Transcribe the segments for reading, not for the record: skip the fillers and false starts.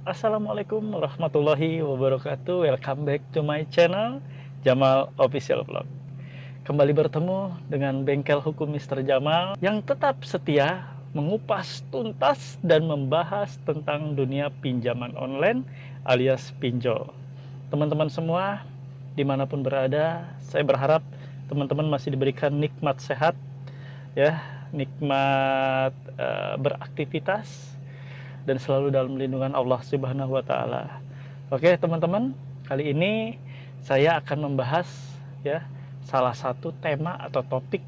Assalamualaikum warahmatullahi wabarakatuh. Welcome back to my channel Jamal Official Vlog. Kembali bertemu dengan Bengkel Hukum Mr. Jamal yang tetap setia mengupas tuntas dan membahas tentang dunia pinjaman online alias pinjol. Teman-teman semua dimanapun berada, saya berharap teman-teman masih diberikan nikmat sehat, ya, nikmat beraktivitas dan selalu dalam lindungan Allah Subhanahu wa taala. Oke, teman-teman, kali ini saya akan membahas ya salah satu tema atau topik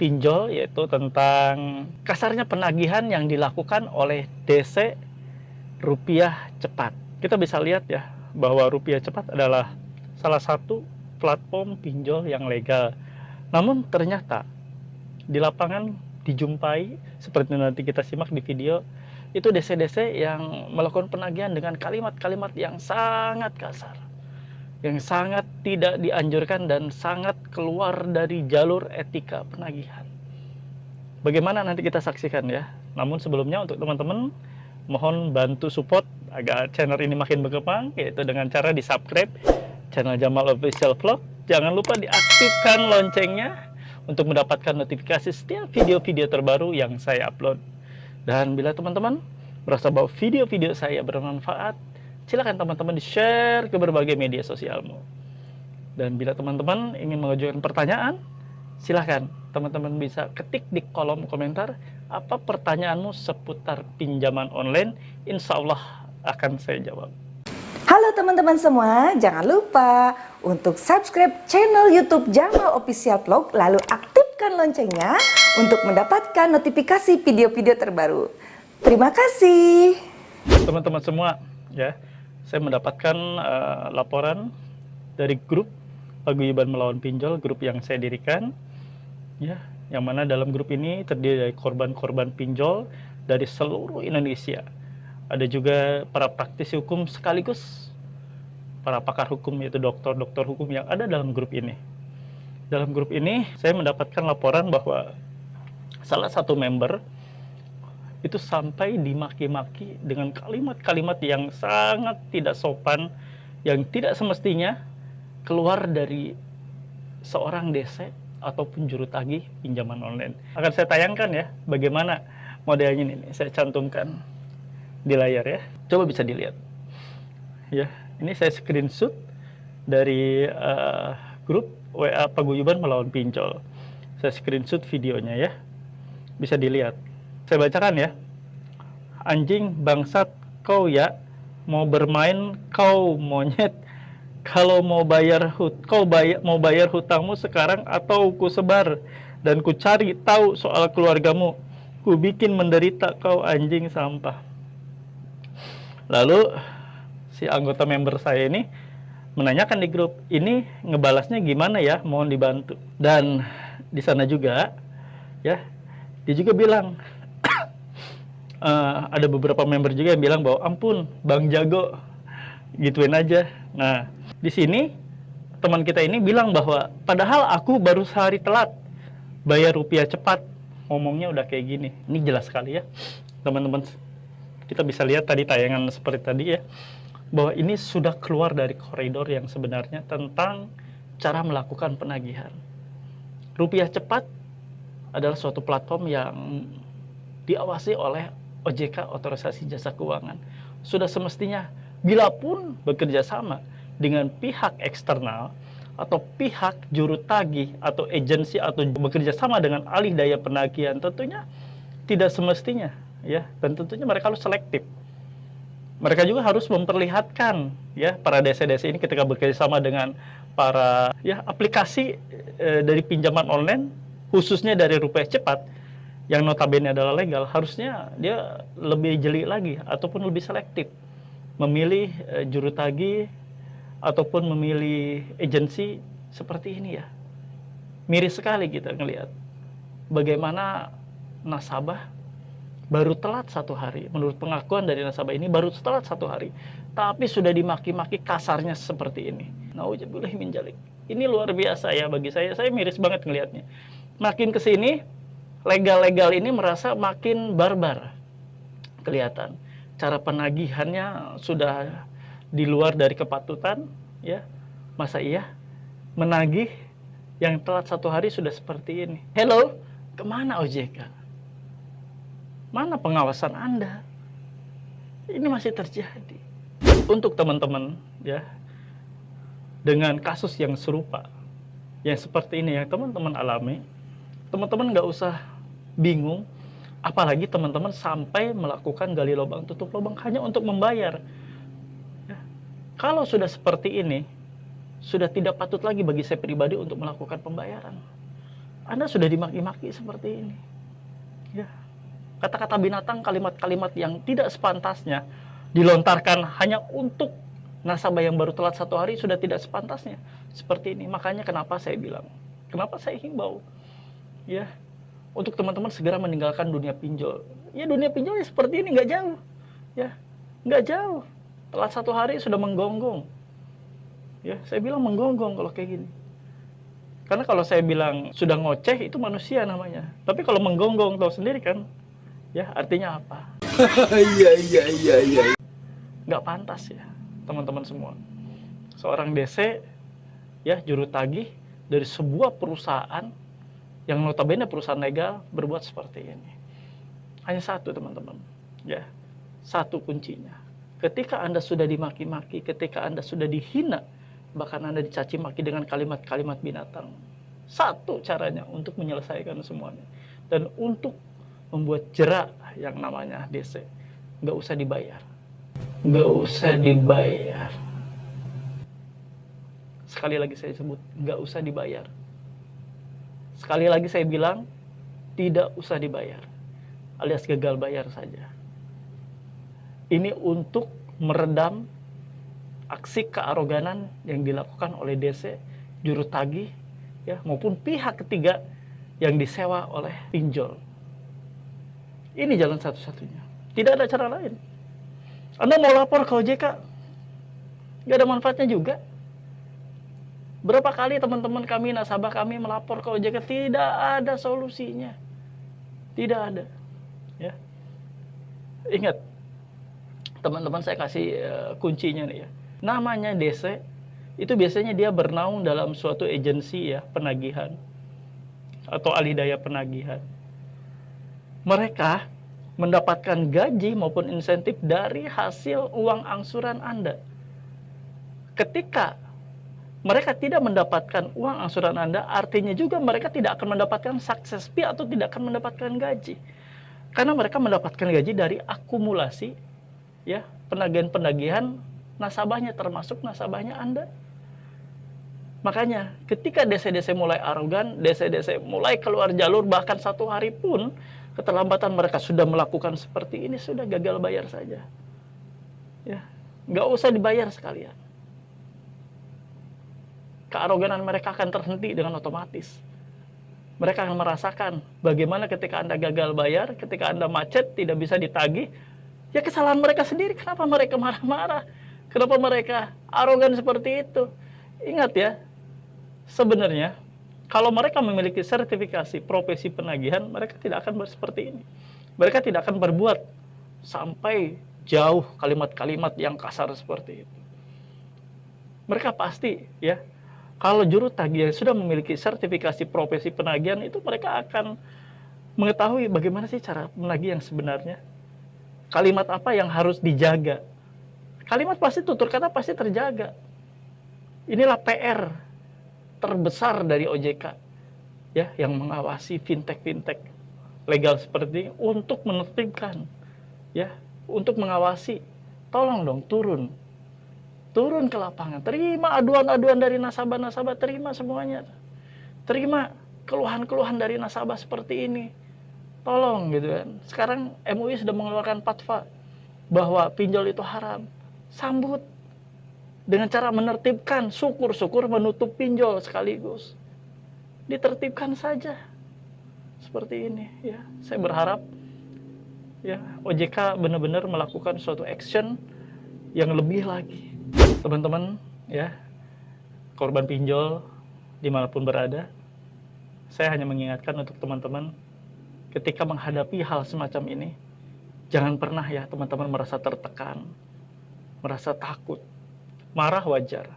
pinjol, yaitu tentang kasarnya penagihan yang dilakukan oleh DC Rupiah Cepat. Kita bisa lihat ya bahwa Rupiah Cepat adalah salah satu platform pinjol yang legal. Namun ternyata di lapangan dijumpai, seperti nanti kita simak di video, itu DC-DC yang melakukan penagihan dengan kalimat-kalimat yang sangat kasar, yang sangat tidak dianjurkan dan sangat keluar dari jalur etika penagihan. Bagaimana nanti kita saksikan ya. Namun sebelumnya untuk teman-teman, mohon bantu support agar channel ini makin berkembang, yaitu dengan cara di subscribe channel Jamal Official Vlog. Jangan lupa diaktifkan loncengnya untuk mendapatkan notifikasi setiap video-video terbaru yang saya upload. Dan bila teman-teman merasa bahwa video-video saya bermanfaat, silakan teman-teman di-share ke berbagai media sosialmu. Dan bila teman-teman ingin mengajukan pertanyaan, silakan teman-teman bisa ketik di kolom komentar apa pertanyaanmu seputar pinjaman online. Insya Allah akan saya jawab. Halo teman-teman semua, jangan lupa untuk subscribe channel YouTube Jamal Official Vlog, lalu aktifkan loncengnya untuk mendapatkan notifikasi video-video terbaru. Terima kasih. Teman-teman semua, ya, saya mendapatkan laporan dari grup Paguyuban Melawan Pinjol, grup yang saya dirikan, ya, yang mana dalam grup ini terdiri dari korban-korban pinjol dari seluruh Indonesia. Ada juga para praktisi hukum sekaligus para pakar hukum, yaitu dokter-dokter hukum yang ada dalam grup ini. Dalam grup ini saya mendapatkan laporan bahwa salah satu member itu sampai dimaki-maki dengan kalimat-kalimat yang sangat tidak sopan, yang tidak semestinya keluar dari seorang DC ataupun juru tagih pinjaman online. Akan saya tayangkan ya bagaimana modelnya ini. Saya cantumkan di layar ya, coba bisa dilihat ya. Ini saya screenshot dari grup WA Paguyuban Melawan Pinjol. Saya screenshot videonya ya, bisa dilihat. Saya bacakan ya. Anjing bangsat kau ya, mau bermain kau monyet. Kalau mau bayar mau bayar hutangmu sekarang atau ku sebar dan ku cari tahu soal keluargamu. Ku bikin menderita kau anjing sampah. Lalu si anggota member saya ini menanyakan di grup, ini ngebalasnya gimana ya, mohon dibantu. Dan di sana juga ya, dia juga bilang ada beberapa member juga yang bilang bahwa ampun Bang Jago, gituin aja. Nah di sini teman kita ini bilang bahwa padahal aku baru sehari telat bayar Rupiah Cepat, ngomongnya udah kayak gini. Ini jelas sekali ya teman-teman. Kita bisa lihat tadi tayangan seperti tadi ya, bahwa ini sudah keluar dari koridor yang sebenarnya tentang cara melakukan penagihan. Rupiah Cepat adalah suatu platform yang diawasi oleh OJK, Otorisasi Jasa Keuangan. Sudah semestinya bila pun bekerja sama dengan pihak eksternal atau pihak juru tagih atau agensi atau bekerja sama dengan alih daya penagihan, tentunya tidak semestinya ya, dan tentunya mereka harus selektif. Mereka juga harus memperlihatkan ya para DC-DC ini ketika bekerja sama dengan para ya aplikasi dari pinjaman online, khususnya dari Rupiah Cepat yang notabene adalah legal, harusnya dia lebih jeli lagi ataupun lebih selektif memilih juru tagih ataupun memilih agensi seperti ini ya. Miris sekali kita ngelihat bagaimana nasabah baru telat 1 hari. Menurut pengakuan dari nasabah ini baru telat 1 hari, tapi sudah dimaki-maki kasarnya seperti ini. Nauzubillah min dzalik. Ini luar biasa ya bagi saya. Saya miris banget ngelihatnya. Makin kesini legal-legal ini merasa makin barbar kelihatan. cara penagihannya sudah di luar dari kepatutan, ya. Masa iya menagih yang telat 1 hari sudah seperti ini? Hello, kemana OJK? Mana pengawasan Anda? Ini masih terjadi. Untuk teman-teman, ya, dengan kasus yang serupa, yang seperti ini yang teman-teman alami, teman-teman nggak usah bingung, apalagi teman-teman sampai melakukan gali lubang tutup lubang hanya untuk membayar. Ya. Kalau sudah seperti ini, sudah tidak patut lagi bagi saya pribadi untuk melakukan pembayaran. Anda sudah dimaki-maki seperti ini. Ya. Kata-kata binatang, kalimat-kalimat yang tidak sepantasnya dilontarkan hanya untuk nasabah yang baru telat 1 hari sudah tidak sepantasnya seperti ini. Makanya kenapa saya bilang, kenapa saya himbau, ya, untuk teman-teman segera meninggalkan dunia pinjol. Ya, dunia pinjol ya seperti ini, nggak jauh, ya, nggak jauh. Telat 1 hari sudah menggonggong, ya, saya bilang menggonggong kalau kayak gini. Karena kalau saya bilang sudah ngoceh itu manusia namanya. Tapi kalau menggonggong tahu sendiri kan, ya artinya apa? Iya. Nggak pantas ya, teman-teman semua. Seorang DC, ya, juru tagih dari sebuah perusahaan yang notabene perusahaan legal berbuat seperti ini. Hanya satu, teman-teman, ya, satu kuncinya. Ketika Anda sudah dimaki-maki, ketika Anda sudah dihina, bahkan Anda dicaci maki dengan kalimat-kalimat binatang, satu caranya untuk menyelesaikan semuanya dan untuk membuat jerak yang namanya DC, nggak usah dibayar. Nggak usah dibayar. Sekali lagi saya sebut, nggak usah dibayar. Sekali lagi saya bilang, tidak usah dibayar, alias gagal bayar saja. Ini untuk meredam aksi kearoganan yang dilakukan oleh DC, juru tagih, ya, maupun pihak ketiga yang disewa oleh pinjol. Ini jalan satu-satunya. Tidak ada cara lain. Anda mau lapor ke OJK, nggak ada manfaatnya juga. Berapa kali teman-teman kami, nasabah kami melapor ke OJK, tidak ada solusinya. Tidak ada. Ya. Ingat, teman-teman saya kasih kuncinya nih ya. Namanya DC, itu biasanya dia bernaung dalam suatu agensi ya, penagihan. Atau alih daya penagihan. Mereka mendapatkan gaji maupun insentif dari hasil uang angsuran Anda. Ketika mereka tidak mendapatkan uang angsuran Anda, artinya juga mereka tidak akan mendapatkan success fee atau tidak akan mendapatkan gaji. Karena mereka mendapatkan gaji dari akumulasi, ya, penagihan-penagihan nasabahnya, termasuk nasabahnya Anda. Makanya ketika DC-DC mulai arogan, DC-DC mulai keluar jalur, bahkan 1 hari pun keterlambatan mereka sudah melakukan seperti ini, sudah gagal bayar saja. Ya, nggak usah dibayar sekalian. Kearoganan mereka akan terhenti dengan otomatis. Mereka akan merasakan bagaimana ketika Anda gagal bayar, ketika Anda macet, tidak bisa ditagih, ya kesalahan mereka sendiri. Kenapa mereka marah-marah? Kenapa mereka arogan seperti itu? Ingat ya, sebenarnya kalau mereka memiliki sertifikasi profesi penagihan, mereka tidak akan seperti ini. Mereka tidak akan berbuat sampai jauh kalimat-kalimat yang kasar seperti itu. Mereka pasti, ya, kalau juru tagih yang sudah memiliki sertifikasi profesi penagihan itu, mereka akan mengetahui bagaimana sih cara menagih yang sebenarnya. Kalimat apa yang harus dijaga. Kalimat pasti, tutur kata pasti terjaga. Inilah PR terbesar dari OJK, ya, yang mengawasi fintech legal seperti ini, untuk menertibkan, ya, untuk mengawasi. Tolong dong turun ke lapangan, terima aduan-aduan dari nasabah-nasabah, terima semuanya, terima keluhan-keluhan dari nasabah seperti ini, tolong gitu kan. Sekarang MUI sudah mengeluarkan fatwa bahwa pinjol itu haram, sambut dengan cara menertibkan, syukur-syukur menutup pinjol sekaligus. Ditertibkan saja. Seperti ini, ya. Saya berharap, ya, OJK benar-benar melakukan suatu action yang lebih lagi. Teman-teman, ya, korban pinjol dimanapun berada, saya hanya mengingatkan untuk teman-teman, ketika menghadapi hal semacam ini, Jangan pernah ya teman-teman merasa tertekan, merasa takut. Marah wajar,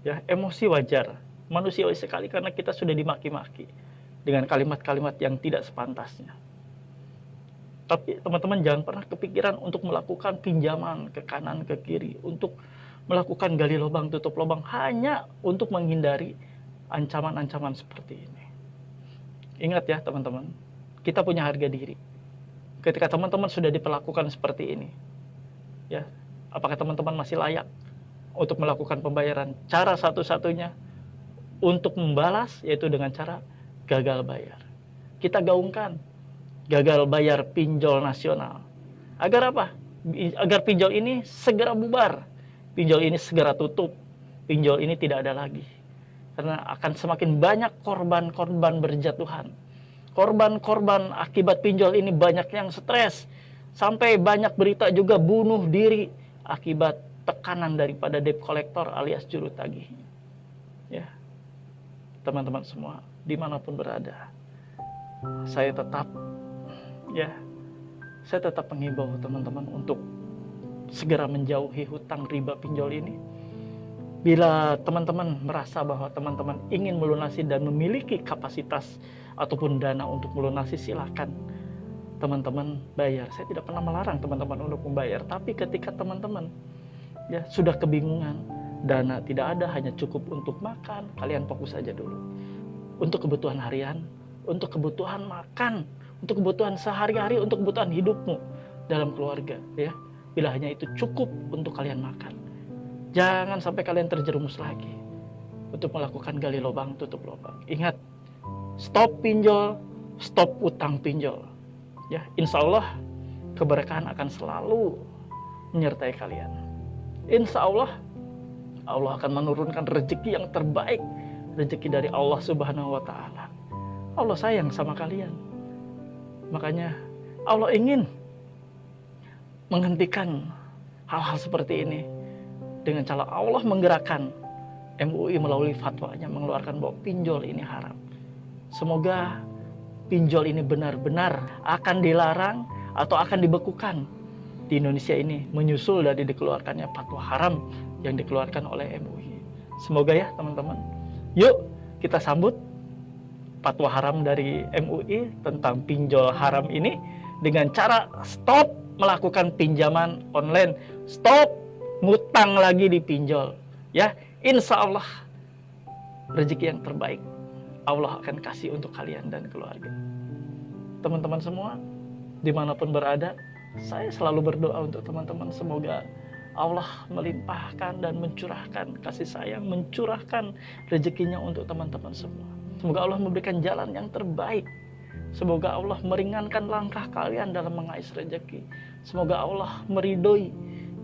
ya, emosi wajar, manusiawi sekali karena kita sudah dimaki-maki dengan kalimat-kalimat yang tidak sepantasnya. Tapi teman-teman jangan pernah kepikiran untuk melakukan pinjaman ke kanan ke kiri, untuk melakukan gali lubang tutup lubang hanya untuk menghindari ancaman-ancaman seperti ini. Ingat ya teman-teman, kita punya harga diri. Ketika teman-teman sudah diperlakukan seperti ini, ya, apakah teman-teman masih layak untuk melakukan pembayaran? Cara satu-satunya untuk membalas yaitu dengan cara gagal bayar. Kita gaungkan gagal bayar pinjol nasional. Agar apa? Agar pinjol ini segera bubar. Pinjol ini segera tutup. Pinjol ini tidak ada lagi. Karena akan semakin banyak korban-korban berjatuhan. Korban-korban akibat pinjol ini banyak yang stres. Sampai banyak berita juga bunuh diri akibat tekanan daripada debt collector alias juru tagih. Ya, teman-teman semua, dimanapun berada, saya tetap menghimbau teman-teman untuk segera menjauhi hutang riba pinjol ini. Bila teman-teman merasa bahwa teman-teman ingin melunasi dan memiliki kapasitas ataupun dana untuk melunasi, silakan teman-teman bayar. Saya tidak pernah melarang teman-teman untuk membayar, tapi ketika teman-teman ya sudah kebingungan, dana tidak ada, hanya cukup untuk makan, kalian fokus saja dulu untuk kebutuhan harian, untuk kebutuhan makan, untuk kebutuhan sehari-hari, untuk kebutuhan hidupmu dalam keluarga, ya. Bila hanya itu cukup untuk kalian makan, jangan sampai kalian terjerumus lagi untuk melakukan gali lubang tutup lubang. Ingat, stop pinjol, stop utang pinjol. Ya, insya Allah keberkahan akan selalu menyertai kalian. Insya Allah, Allah akan menurunkan rezeki yang terbaik, rezeki dari Allah Subhanahu wa Ta'ala. Allah sayang sama kalian. Makanya Allah ingin menghentikan hal-hal seperti ini dengan cara Allah menggerakkan MUI melalui fatwanya mengeluarkan bahwa pinjol ini haram. Semoga pinjol ini benar-benar akan dilarang atau akan dibekukan di Indonesia ini, menyusul dari dikeluarkannya fatwa haram yang dikeluarkan oleh MUI. Semoga ya teman-teman. Yuk kita sambut fatwa haram dari MUI tentang pinjol haram ini dengan cara stop melakukan pinjaman online, stop ngutang lagi di pinjol. Ya, insya Allah rezeki yang terbaik Allah akan kasih untuk kalian dan keluarga. Teman-teman semua, dimanapun berada, saya selalu berdoa untuk teman-teman. Semoga Allah melimpahkan dan mencurahkan kasih sayang, mencurahkan rezekinya untuk teman-teman semua. Semoga Allah memberikan jalan yang terbaik. Semoga Allah meringankan langkah kalian dalam mengais rezeki. Semoga Allah meridhoi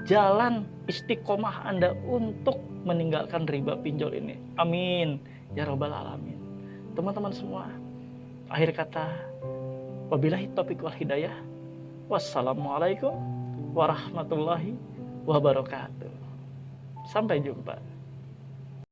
jalan istiqomah Anda untuk meninggalkan riba pinjol ini. Amin ya rabbal alamin. Teman-teman semua, akhir kata, wabillahi taufiq wal hidayah. Wassalamualaikum warahmatullahi wabarakatuh. Sampai jumpa.